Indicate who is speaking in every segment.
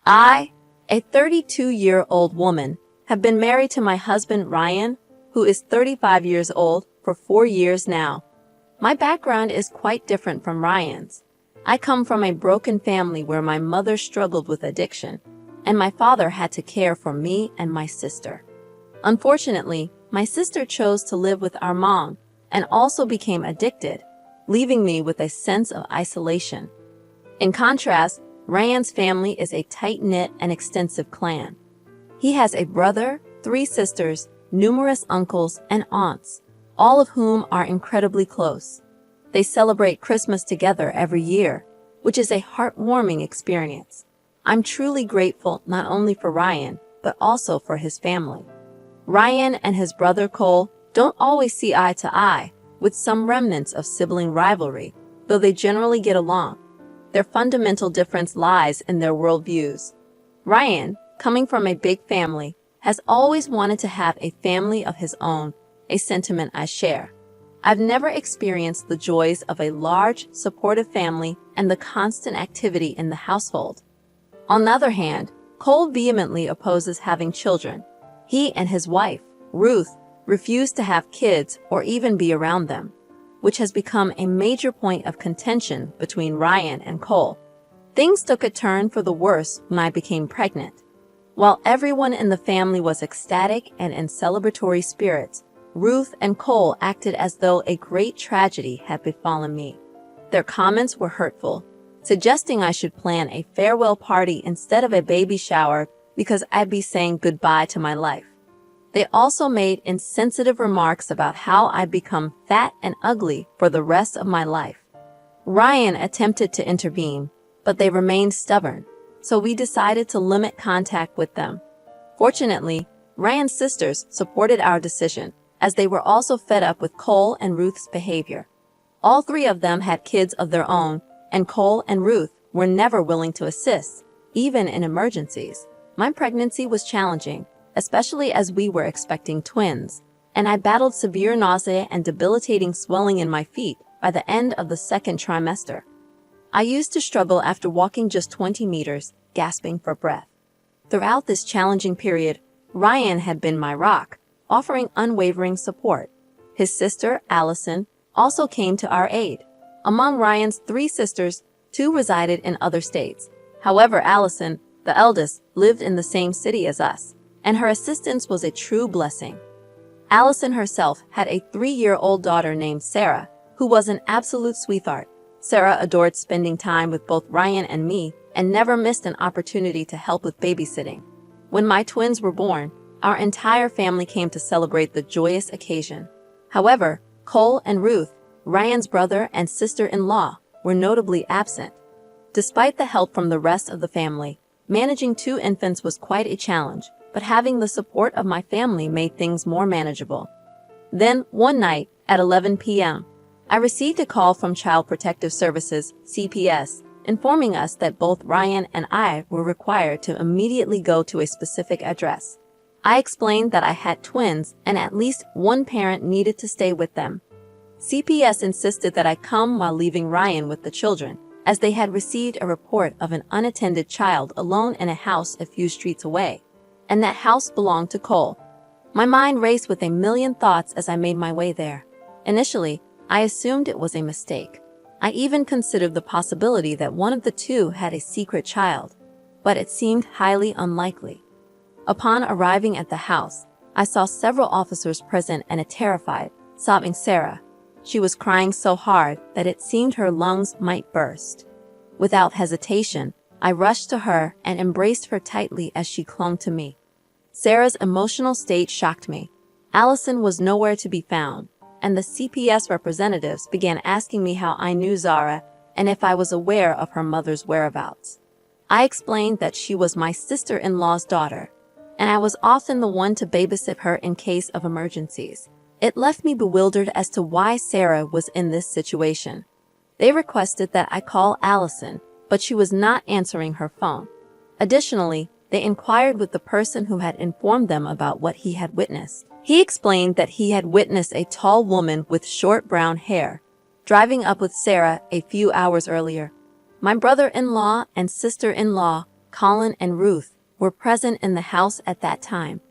Speaker 1: I, a 32-year-old woman, have been married to my husband Ryan, who is 35 years old, for 4 years now. My background is quite different from Ryan's. I come from a broken family where my mother struggled with addiction, and my father had to care for me and my sister. Unfortunately, my sister chose to live with our mom and also became addicted, leaving me with a sense of isolation. In contrast, Ryan's family is a tight-knit and extensive clan. He has a brother, 3 sisters, numerous uncles and aunts, all of whom are incredibly close. They celebrate Christmas together every year, which is a heartwarming experience. I'm truly grateful not only for Ryan, but also for his family. Ryan and his brother Cole don't always see eye to eye, with some remnants of sibling rivalry, though they generally get along. Their fundamental difference lies in their worldviews. Ryan, coming from a big family, has always wanted to have a family of his own, a sentiment I share. I've never experienced the joys of a large, supportive family and the constant activity in the household. On the other hand, Cole vehemently opposes having children. He and his wife, Ruth, refuse to have kids or even be around them, which has become a major point of contention between Ryan and Cole. Things took a turn for the worse when I became pregnant. While everyone in the family was ecstatic and in celebratory spirits, Ruth and Cole acted as though a great tragedy had befallen me. Their comments were hurtful, suggesting I should plan a farewell party instead of a baby shower because I'd be saying goodbye to my life. They also made insensitive remarks about how I'd become fat and ugly for the rest of my life. Ryan attempted to intervene, but they remained stubborn, so we decided to limit contact with them. Fortunately, Ryan's sisters supported our decision, as they were also fed up with Cole and Ruth's behavior. All 3 of them had kids of their own, and Cole and Ruth were never willing to assist, even in emergencies. My pregnancy was challenging, especially as we were expecting twins, and I battled severe nausea and debilitating swelling in my feet by the end of the 2nd trimester. I used to struggle after walking just 20 meters, gasping for breath. Throughout this challenging period, Ryan had been my rock, offering unwavering support. His sister, Allison, also came to our aid. Among Ryan's 3 sisters, 2 resided in other states. However, Allison, the eldest, lived in the same city as us, and her assistance was a true blessing. Allison herself had a 3-year-old daughter named Sarah, who was an absolute sweetheart. Sarah adored spending time with both Ryan and me and never missed an opportunity to help with babysitting. When my twins were born, our entire family came to celebrate the joyous occasion. However, Cole and Ruth, Ryan's brother and sister-in-law, were notably absent. Despite the help from the rest of the family, managing 2 infants was quite a challenge, but having the support of my family made things more manageable. Then, one night, at 11 p.m., I received a call from Child Protective Services, CPS, informing us that both Ryan and I were required to immediately go to a specific address. I explained that I had twins and at least one parent needed to stay with them. CPS insisted that I come while leaving Ryan with the children, as they had received a report of an unattended child alone in a house a few streets away, and that house belonged to Cole. My mind raced with a million thoughts as I made my way there. Initially, I assumed it was a mistake. I even considered the possibility that one of the 2 had a secret child, but it seemed highly unlikely. Upon arriving at the house, I saw several officers present and a terrified, sobbing Sarah. She was crying so hard that it seemed her lungs might burst. Without hesitation, I rushed to her and embraced her tightly as she clung to me. Sarah's emotional state shocked me. Allison was nowhere to be found, and the CPS representatives began asking me how I knew Zara and if I was aware of her mother's whereabouts. I explained that she was my sister-in-law's daughter, and I was often the one to babysit her in case of emergencies. It left me bewildered as to why Sarah was in this situation. They requested that I call Allison, but she was not answering her phone. Additionally, they inquired with the person who had informed them about what he had witnessed. He explained that he had witnessed a tall woman with short brown hair driving up with Sarah a few hours earlier. My brother-in-law and sister-in-law Colin and Ruth were present in the house at that time.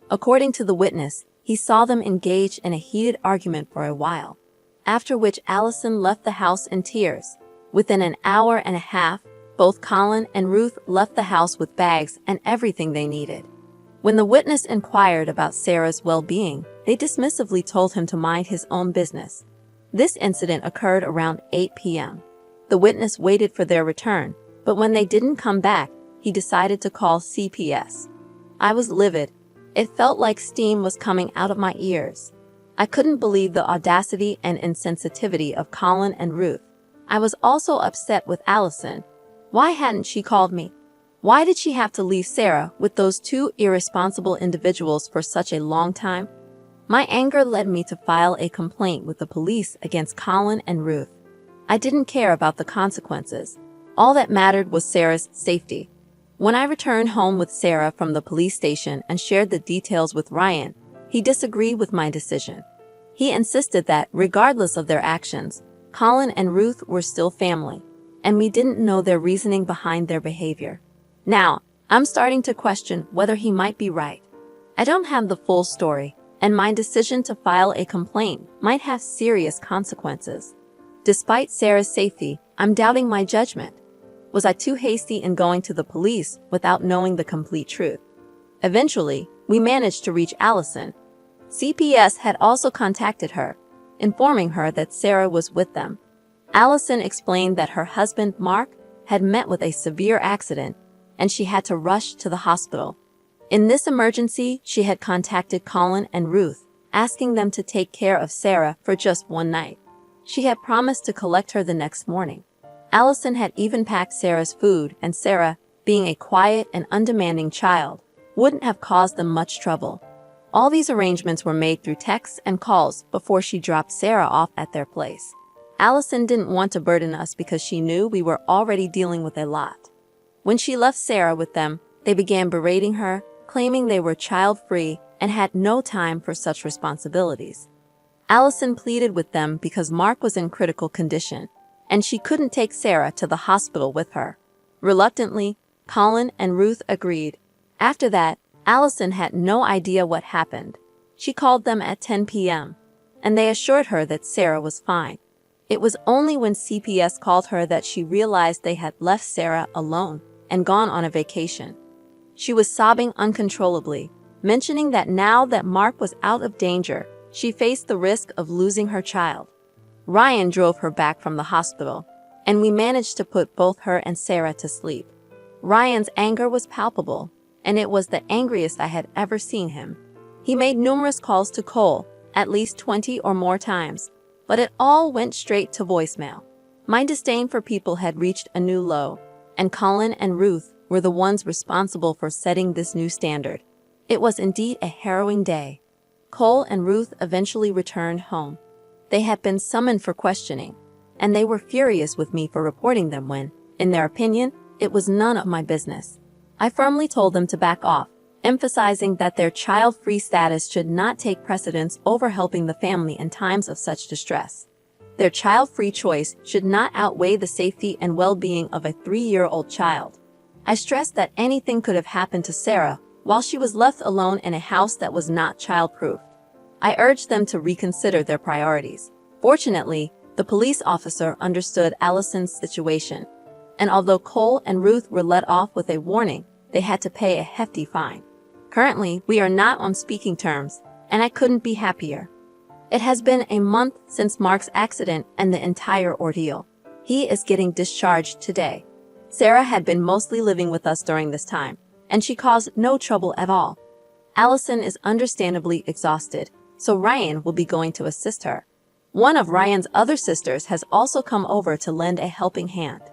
Speaker 1: According to the witness, he saw them engage in a heated argument for a while, after which Allison left the house in tears. Within an hour and a half, both Colin and Ruth left the house with bags and everything they needed. When the witness inquired about Sarah's well-being, they dismissively told him to mind his own business. This incident occurred around 8 p.m. The witness waited for their return, but when they didn't come back, he decided to call CPS. I was livid. It felt like steam was coming out of my ears. I couldn't believe the audacity and insensitivity of Colin and Ruth. I was also upset with Allison. Why hadn't she called me? Why did she have to leave Sarah with those two irresponsible individuals for such a long time? My anger led me to file a complaint with the police against Colin and Ruth. I didn't care about the consequences. All that mattered was Sarah's safety. When I returned home with Sarah from the police station and shared the details with Ryan, he disagreed with my decision. He insisted that, regardless of their actions, Colin and Ruth were still family, and we didn't know their reasoning behind their behavior. Now, I'm starting to question whether he might be right. I don't have the full story, and my decision to file a complaint might have serious consequences. Despite Sarah's safety, I'm doubting my judgment. Was I too hasty in going to the police without knowing the complete truth? Eventually, we managed to reach Allison. CPS had also contacted her, informing her that Sarah was with them. Allison explained that her husband, Mark, had met with a severe accident, and she had to rush to the hospital. In this emergency, she had contacted Colin and Ruth, asking them to take care of Sarah for just one night. She had promised to collect her the next morning. Allison had even packed Sarah's food, and Sarah, being a quiet and undemanding child, wouldn't have caused them much trouble. All these arrangements were made through texts and calls before she dropped Sarah off at their place. Allison didn't want to burden us because she knew we were already dealing with a lot. When she left Sarah with them, they began berating her, claiming they were child-free and had no time for such responsibilities. Allison pleaded with them because Mark was in critical condition, and she couldn't take Sarah to the hospital with her. Reluctantly, Colin and Ruth agreed. After that, Allison had no idea what happened. She called them at 10 p.m., and they assured her that Sarah was fine. It was only when CPS called her that she realized they had left Sarah alone and gone on a vacation. She was sobbing uncontrollably, mentioning that now that Mark was out of danger, she faced the risk of losing her child. Ryan drove her back from the hospital, and we managed to put both her and Sarah to sleep. Ryan's anger was palpable, and it was the angriest I had ever seen him. He made numerous calls to Cole, at least 20 or more times, but it all went straight to voicemail. My disdain for people had reached a new low, and Colin and Ruth were the ones responsible for setting this new standard. It was indeed a harrowing day. Cole and Ruth eventually returned home. They had been summoned for questioning, and they were furious with me for reporting them when, in their opinion, it was none of my business. I firmly told them to back off, emphasizing that their child-free status should not take precedence over helping the family in times of such distress. Their child-free choice should not outweigh the safety and well-being of a 3-year-old child. I stressed that anything could have happened to Sarah while she was left alone in a house that was not child-proof. I urged them to reconsider their priorities. Fortunately, the police officer understood Allison's situation, and although Cole and Ruth were let off with a warning, they had to pay a hefty fine. Currently, we are not on speaking terms, and I couldn't be happier. It has been a month since Mark's accident and the entire ordeal. He is getting discharged today. Sarah had been mostly living with us during this time, and she caused no trouble at all. Allison is understandably exhausted, so Ryan will be going to assist her. One of Ryan's other sisters has also come over to lend a helping hand.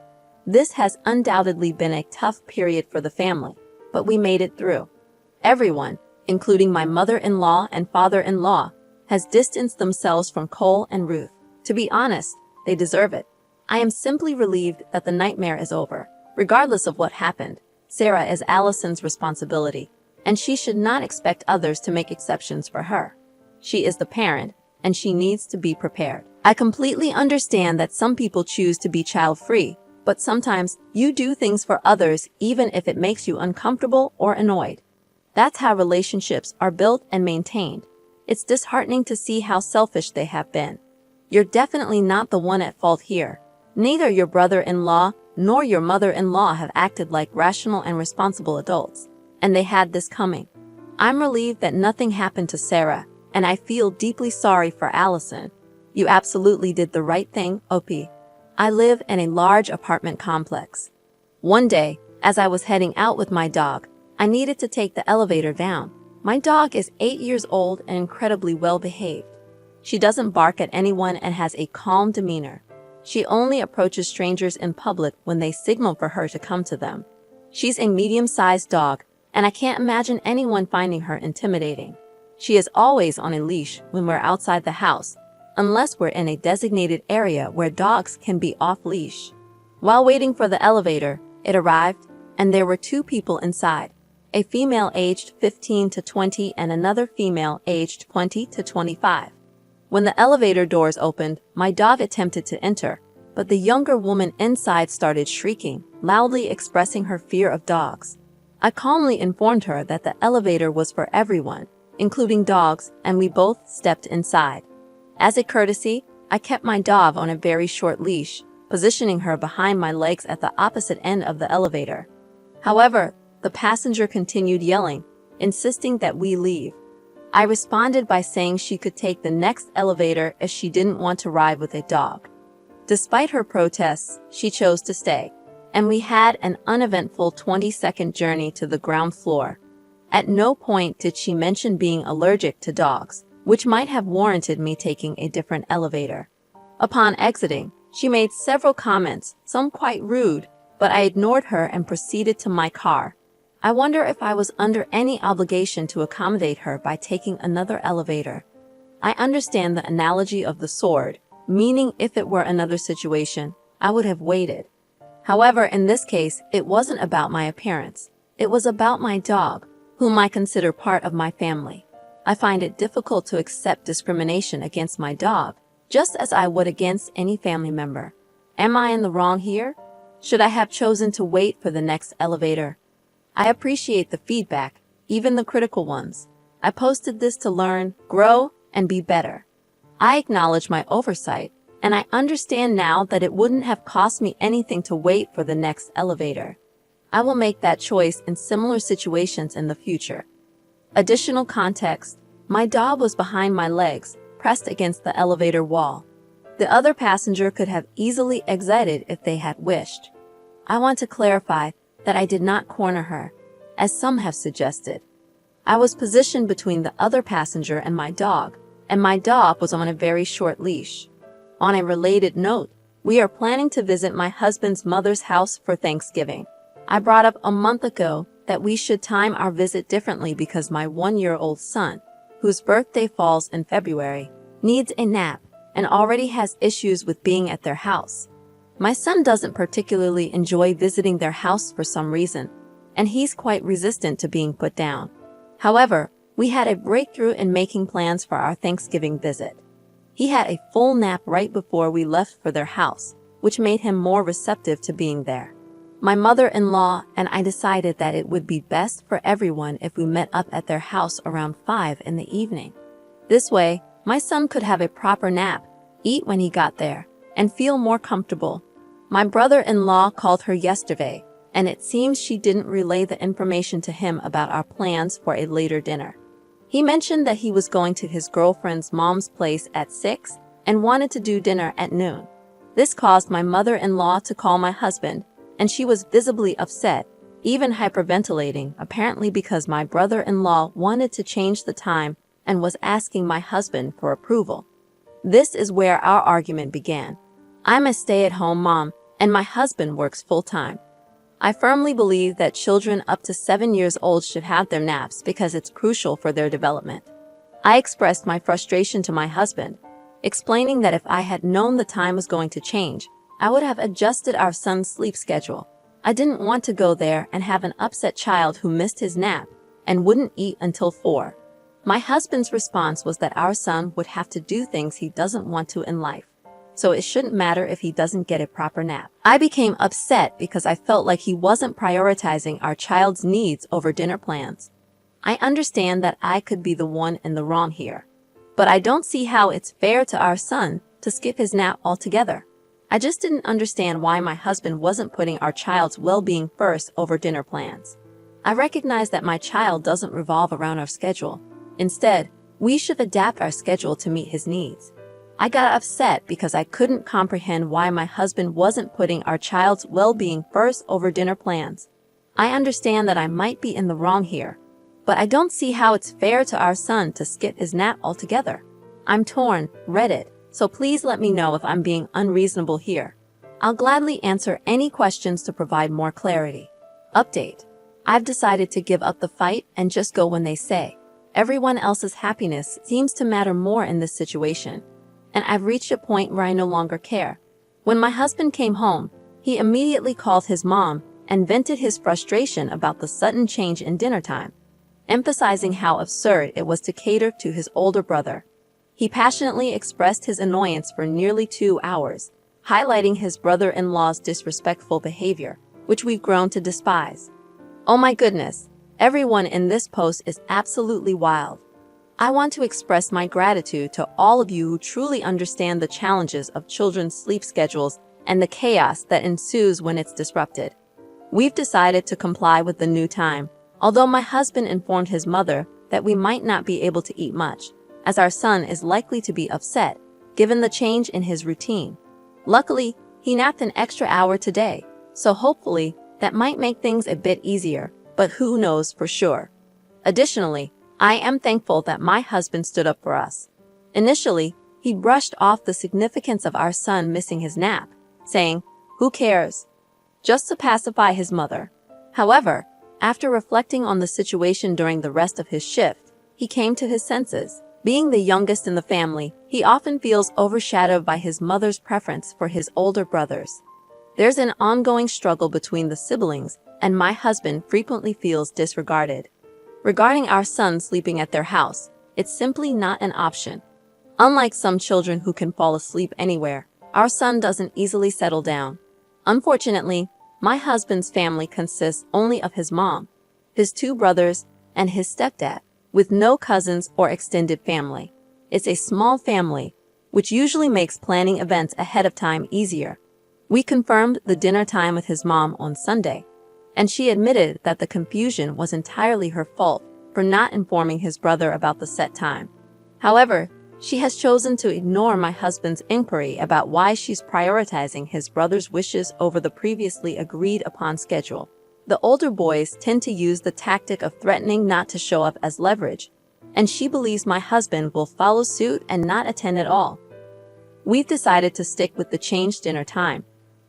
Speaker 1: This has undoubtedly been a tough period for the family, but we made it through. Everyone, including my mother-in-law and father-in-law, has distanced themselves from Cole and Ruth. To be honest, they deserve it. I am simply relieved that the nightmare is over. Regardless of what happened, Sarah is Allison's responsibility, and she should not expect others to make exceptions for her. She is the parent, and she needs to be prepared. I completely understand that some people choose to be child-free, but sometimes you do things for others even if it makes you uncomfortable or annoyed. That's how relationships are built and maintained. It's disheartening to see how selfish they have been. You're definitely not the one at fault here. Neither your brother-in-law nor your mother-in-law have acted like rational and responsible adults, and they had this coming. I'm relieved that nothing happened to Sarah, and I feel deeply sorry for Allison. You absolutely did the right thing, OP. I live in a large apartment complex. One day, as I was heading out with my dog, I needed to take the elevator down. My dog is 8 years old and incredibly well-behaved. She doesn't bark at anyone and has a calm demeanor. She only approaches strangers in public when they signal for her to come to them. She's a medium-sized dog, and I can't imagine anyone finding her intimidating. She is always on a leash when we're outside the house, unless we're in a designated area where dogs can be off-leash. While waiting for the elevator, it arrived, and there were 2 people inside, a female aged 15 to 20 and another female aged 20 to 25. When the elevator doors opened, my dog attempted to enter, but the younger woman inside started shrieking, loudly expressing her fear of dogs. I calmly informed her that the elevator was for everyone, including dogs, and we both stepped inside. As a courtesy, I kept my dog on a very short leash, positioning her behind my legs at the opposite end of the elevator. However, the passenger continued yelling, insisting that we leave. I responded by saying she could take the next elevator if she didn't want to ride with a dog. Despite her protests, she chose to stay, and we had an uneventful 20-second journey to the ground floor. At no point did she mention being allergic to dogs, which might have warranted me taking a different elevator. Upon exiting, she made several comments, some quite rude, but I ignored her and proceeded to my car. I wonder if I was under any obligation to accommodate her by taking another elevator. I understand the analogy of the sword, meaning if it were another situation, I would have waited. However, in this case, it wasn't about my appearance. It was about my dog, whom I consider part of my family. I find it difficult to accept discrimination against my dog, just as I would against any family member. Am I in the wrong here? Should I have chosen to wait for the next elevator? I appreciate the feedback, even the critical ones. I posted this to learn, grow, and be better. I acknowledge my oversight, and I understand now that it wouldn't have cost me anything to wait for the next elevator. I will make that choice in similar situations in the future. Additional context: my dog was behind my legs, pressed against the elevator wall. The other passenger could have easily exited if they had wished. I want to clarify that I did not corner her, as some have suggested. I was positioned between the other passenger and my dog was on a very short leash. On a related note, we are planning to visit my husband's mother's house for Thanksgiving. I brought up a month ago that we should time our visit differently because my 1-year-old son, whose birthday falls in February, needs a nap and already has issues with being at their house. My son doesn't particularly enjoy visiting their house for some reason, and he's quite resistant to being put down. However, we had a breakthrough in making plans for our Thanksgiving visit. He had a full nap right before we left for their house, which made him more receptive to being there. My mother-in-law and I decided that it would be best for everyone if we met up at their house around 5 in the evening. This way, my son could have a proper nap, eat when he got there, and feel more comfortable. My brother-in-law called her yesterday, and it seems she didn't relay the information to him about our plans for a later dinner. He mentioned that he was going to his girlfriend's mom's place at 6 and wanted to do dinner at noon. This caused my mother-in-law to call my husband, and she was visibly upset, even hyperventilating, apparently because my brother-in-law wanted to change the time and was asking my husband for approval. This is where our argument began. I'm a stay-at-home mom, and my husband works full-time. I firmly believe that children up to 7 years old should have their naps because it's crucial for their development. I expressed my frustration to my husband, explaining that if I had known the time was going to change, I would have adjusted our son's sleep schedule. I didn't want to go there and have an upset child who missed his nap and wouldn't eat until 4. My husband's response was that our son would have to do things he doesn't want to in life. so it shouldn't matter if he doesn't get a proper nap. I became upset because I felt like he wasn't prioritizing our child's needs over dinner plans. I understand that I could be the one in the wrong here, but I don't see how it's fair to our son to skip his nap altogether. I just didn't understand why my husband wasn't putting our child's well-being first over dinner plans. I recognize that my child doesn't revolve around our schedule. Instead, we should adapt our schedule to meet his needs. I got upset because I couldn't comprehend why my husband wasn't putting our child's well-being first over dinner plans. I understand that I might be in the wrong here, but I don't see how it's fair to our son to skip his nap altogether. I'm torn, Reddit, so please let me know if I'm being unreasonable here. I'll gladly answer any questions to provide more clarity. Update. I've decided to give up the fight and just go when they say. Everyone else's happiness seems to matter more in this situation, and I've reached a point where I no longer care. When my husband came home, he immediately called his mom and vented his frustration about the sudden change in dinner time, emphasizing how absurd it was to cater to his older brother. He passionately expressed his annoyance for nearly 2 hours, highlighting his brother-in-law's disrespectful behavior, which we've grown to despise. Oh my goodness, everyone in this post is absolutely wild. I want to express my gratitude to all of you who truly understand the challenges of children's sleep schedules and the chaos that ensues when it's disrupted. We've decided to comply with the new time, although my husband informed his mother that we might not be able to eat much, as our son is likely to be upset, given the change in his routine. Luckily, he napped an extra hour today, so hopefully that might make things a bit easier, but who knows for sure. Additionally, I am thankful that my husband stood up for us. Initially, he brushed off the significance of our son missing his nap, saying, "Who cares?" just to pacify his mother. However, after reflecting on the situation during the rest of his shift, he came to his senses. Being the youngest in the family, he often feels overshadowed by his mother's preference for his older brothers. There's an ongoing struggle between the siblings, and my husband frequently feels disregarded. Regarding our son sleeping at their house, it's simply not an option. Unlike some children who can fall asleep anywhere, our son doesn't easily settle down. Unfortunately, my husband's family consists only of his mom, his 2 brothers, and his stepdad, with no cousins or extended family. It's a small family, which usually makes planning events ahead of time easier. We confirmed the dinner time with his mom on Sunday, and she admitted that the confusion was entirely her fault for not informing his brother about the set time. However, she has chosen to ignore my husband's inquiry about why she's prioritizing his brother's wishes over the previously agreed upon schedule. The older boys tend to use the tactic of threatening not to show up as leverage, and she believes my husband will follow suit and not attend at all. We've decided to stick with the changed dinner time,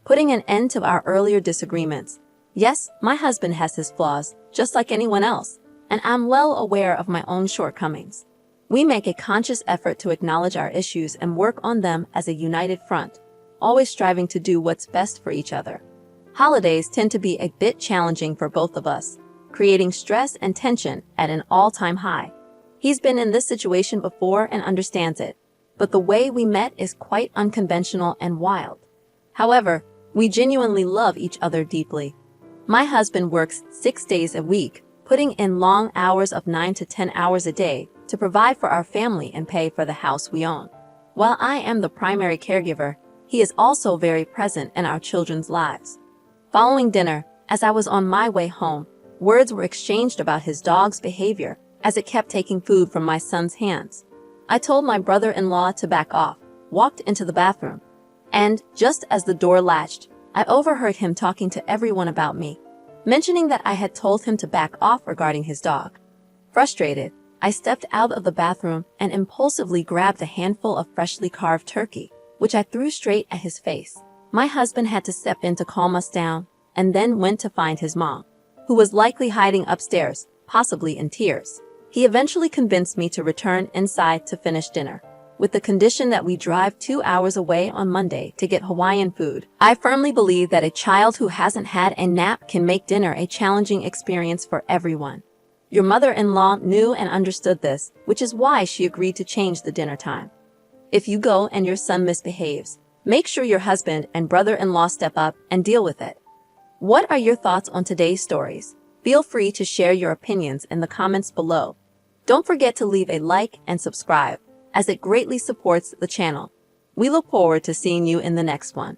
Speaker 1: putting an end to our earlier disagreements. Yes, my husband has his flaws, just like anyone else, and I'm well aware of my own shortcomings. We make a conscious effort to acknowledge our issues and work on them as a united front, always striving to do what's best for each other. Holidays tend to be a bit challenging for both of us, creating stress and tension at an all-time high. He's been in this situation before and understands it, but the way we met is quite unconventional and wild. However, we genuinely love each other deeply. My husband works 6 days a week, putting in long hours of 9 to 10 hours a day to provide for our family and pay for the house we own. While I am the primary caregiver, he is also very present in our children's lives. Following dinner, as I was on my way home, words were exchanged about his dog's behavior as it kept taking food from my son's hands. I told my brother-in-law to back off, walked into the bathroom, and just as the door latched, I overheard him talking to everyone about me, mentioning that I had told him to back off regarding his dog. Frustrated, I stepped out of the bathroom and impulsively grabbed a handful of freshly carved turkey, which I threw straight at his face. My husband had to step in to calm us down, and then went to find his mom, who was likely hiding upstairs, possibly in tears. He eventually convinced me to return inside to finish dinner, with the condition that we drive 2 hours away on Monday to get Hawaiian food. I firmly believe that a child who hasn't had a nap can make dinner a challenging experience for everyone. Your mother-in-law knew and understood this, which is why she agreed to change the dinner time. If you go and your son misbehaves, Make sure your husband and brother-in-law step up and deal with it. What are your thoughts on today's stories? Feel free to share your opinions in the comments below. Don't forget to leave a like and subscribe, as it greatly supports the channel. We look forward to seeing you in the next one.